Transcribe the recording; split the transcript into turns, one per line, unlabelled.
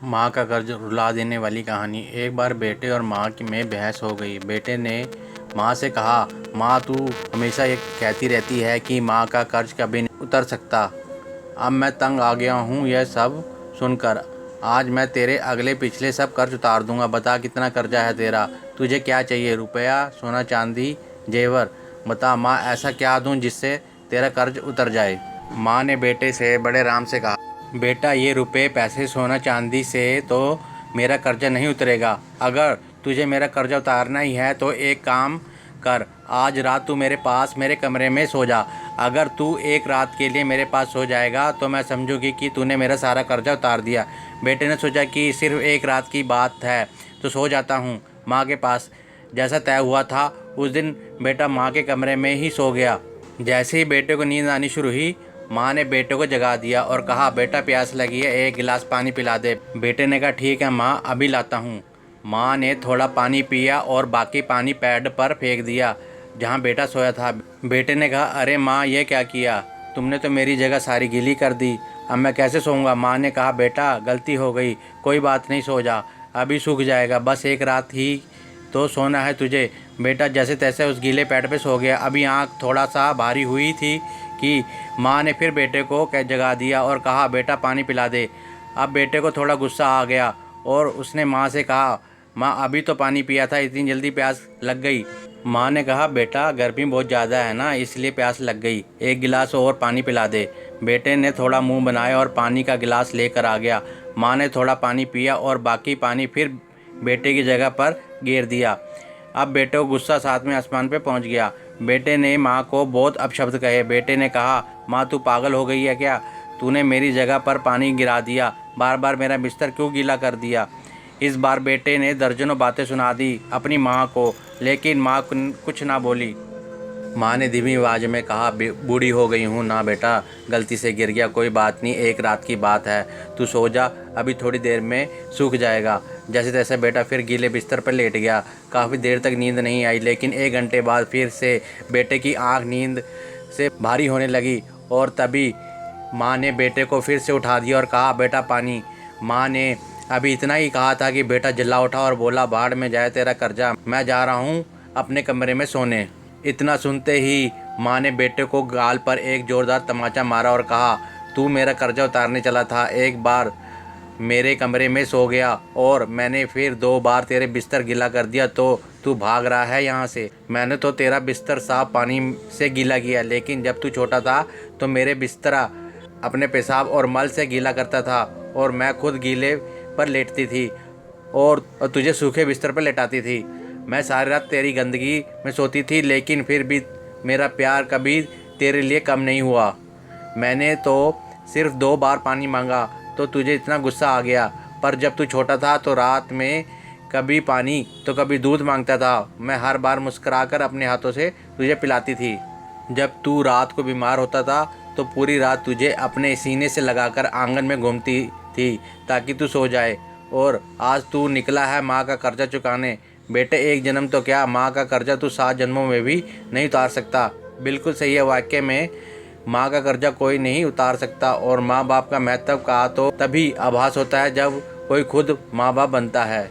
माँ का कर्ज रुला देने वाली कहानी। एक बार बेटे और माँ की में बहस हो गई। बेटे ने माँ से कहा, माँ तू हमेशा ये कहती रहती है कि माँ का कर्ज कभी नहीं उतर सकता। अब मैं तंग आ गया हूँ यह सब सुनकर। आज मैं तेरे अगले पिछले सब कर्ज उतार दूंगा। बता कितना कर्जा है तेरा? तुझे क्या चाहिए? रुपया, सोना चांदी, जेवर? बता माँ, ऐसा क्या दूँ जिससे तेरा कर्ज उतर जाए? माँ ने बेटे से बड़े आराम से कहा, बेटा ये रुपए पैसे सोना चांदी से तो मेरा कर्जा नहीं उतरेगा। अगर तुझे मेरा कर्जा उतारना ही है तो एक काम कर, आज रात तू मेरे पास मेरे कमरे में सो जा। अगर तू एक रात के लिए मेरे पास सो जाएगा तो मैं समझूंगी कि तूने मेरा सारा कर्जा उतार दिया। बेटे ने सोचा कि सिर्फ एक रात की बात है तो सो जाता हूँ माँ के पास। जैसा तय हुआ था उस दिन बेटा माँ के कमरे में ही सो गया। जैसे ही बेटे को नींद आनी शुरू हुई, माँ ने बेटे को जगा दिया और कहा, बेटा प्यास लगी है, एक गिलास पानी पिला दे। बेटे ने कहा, ठीक है माँ, अभी लाता हूँ। माँ ने थोड़ा पानी पिया और बाकी पानी पैड पर फेंक दिया जहाँ बेटा सोया था। बेटे ने कहा, अरे माँ ये क्या किया? तुमने तो मेरी जगह सारी गीली कर दी। अब मैं कैसे सोऊंगा? माँ ने कहा, बेटा गलती हो गई, कोई बात नहीं, सो जा, अभी सूख जाएगा, बस एक रात ही तो सोना है तुझे। बेटा जैसे तैसे उस गीले पैड पे सो गया। अभी आँख थोड़ा सा भारी हुई थी कि माँ ने फिर बेटे को जगा दिया और कहा, बेटा पानी पिला दे। अब बेटे को थोड़ा गुस्सा आ गया और उसने माँ से कहा, माँ अभी तो पानी पिया था, इतनी जल्दी प्यास लग गई? माँ ने कहा, बेटा गर्मी बहुत ज़्यादा है ना, इसलिए प्यास लग गई, एक गिलास और पानी पिला दे। बेटे ने थोड़ा मुंह बनाया और पानी का गिलास लेकर आ गया। माँ ने थोड़ा पानी पिया और बाकी पानी फिर बेटे की जगह पर गिर दिया। अब बेटे को गुस्सा साथ में आसमान पे पहुंच गया। बेटे ने माँ को बहुत अपशब्द कहे। बेटे ने कहा, माँ तू पागल हो गई है क्या? तूने मेरी जगह पर पानी गिरा दिया, बार बार मेरा बिस्तर क्यों गीला कर दिया? इस बार बेटे ने दर्जनों बातें सुना दी अपनी माँ को, लेकिन माँ कुछ ना बोली। माँ ने धीमी आवाज़ में कहा, बूढ़ी हो गई हूँ ना बेटा, गलती से गिर गया, कोई बात नहीं, एक रात की बात है, तू सो जा, अभी थोड़ी देर में सूख जाएगा। जैसे तैसे बेटा फिर गीले बिस्तर पर लेट गया। काफ़ी देर तक नींद नहीं आई, लेकिन एक घंटे बाद फिर से बेटे की आँख नींद से भारी होने लगी और तभी माँ ने बेटे को फिर से उठा दिया और कहा, बेटा पानी। माँ ने अभी इतना ही कहा था कि बेटा चिल्ला उठा और बोला, भाड़ में जाए तेरा कर्जा, मैं जा रहा हूँ अपने कमरे में सोने। इतना सुनते ही माँ ने बेटे को गाल पर एक जोरदार तमाचा मारा और कहा, तू मेरा कर्जा उतारने चला था, एक बार मेरे कमरे में सो गया और मैंने फिर 2 बार तेरे बिस्तर गीला कर दिया तो तू भाग रहा है यहाँ से। मैंने तो तेरा बिस्तर साफ पानी से गीला किया, लेकिन जब तू छोटा था तो मेरे बिस्तरा अपने पेशाब और मल से गीला करता था और मैं खुद गीले पर लेटती थी और तुझे सूखे बिस्तर पर लेटाती थी। मैं सारी रात तेरी गंदगी में सोती थी, लेकिन फिर भी मेरा प्यार कभी तेरे लिए कम नहीं हुआ। मैंने तो सिर्फ 2 बार पानी मांगा तो तुझे इतना गुस्सा आ गया, पर जब तू छोटा था तो रात में कभी पानी तो कभी दूध मांगता था। मैं हर बार मुस्कुराकर अपने हाथों से तुझे पिलाती थी। जब तू रात को बीमार होता था तो पूरी रात तुझे अपने सीने से लगाकर आंगन में घूमती थी ताकि तू सो जाए। और आज तू निकला है माँ का कर्जा चुकाने। बेटे एक जन्म तो क्या, माँ का कर्जा तू 7 जन्मों में भी नहीं उतार सकता। बिल्कुल सही है, वाक्य में माँ का कर्जा कोई नहीं उतार सकता। और माँ बाप का महत्व का तो तभी आभास होता है जब कोई खुद माँ बाप बनता है।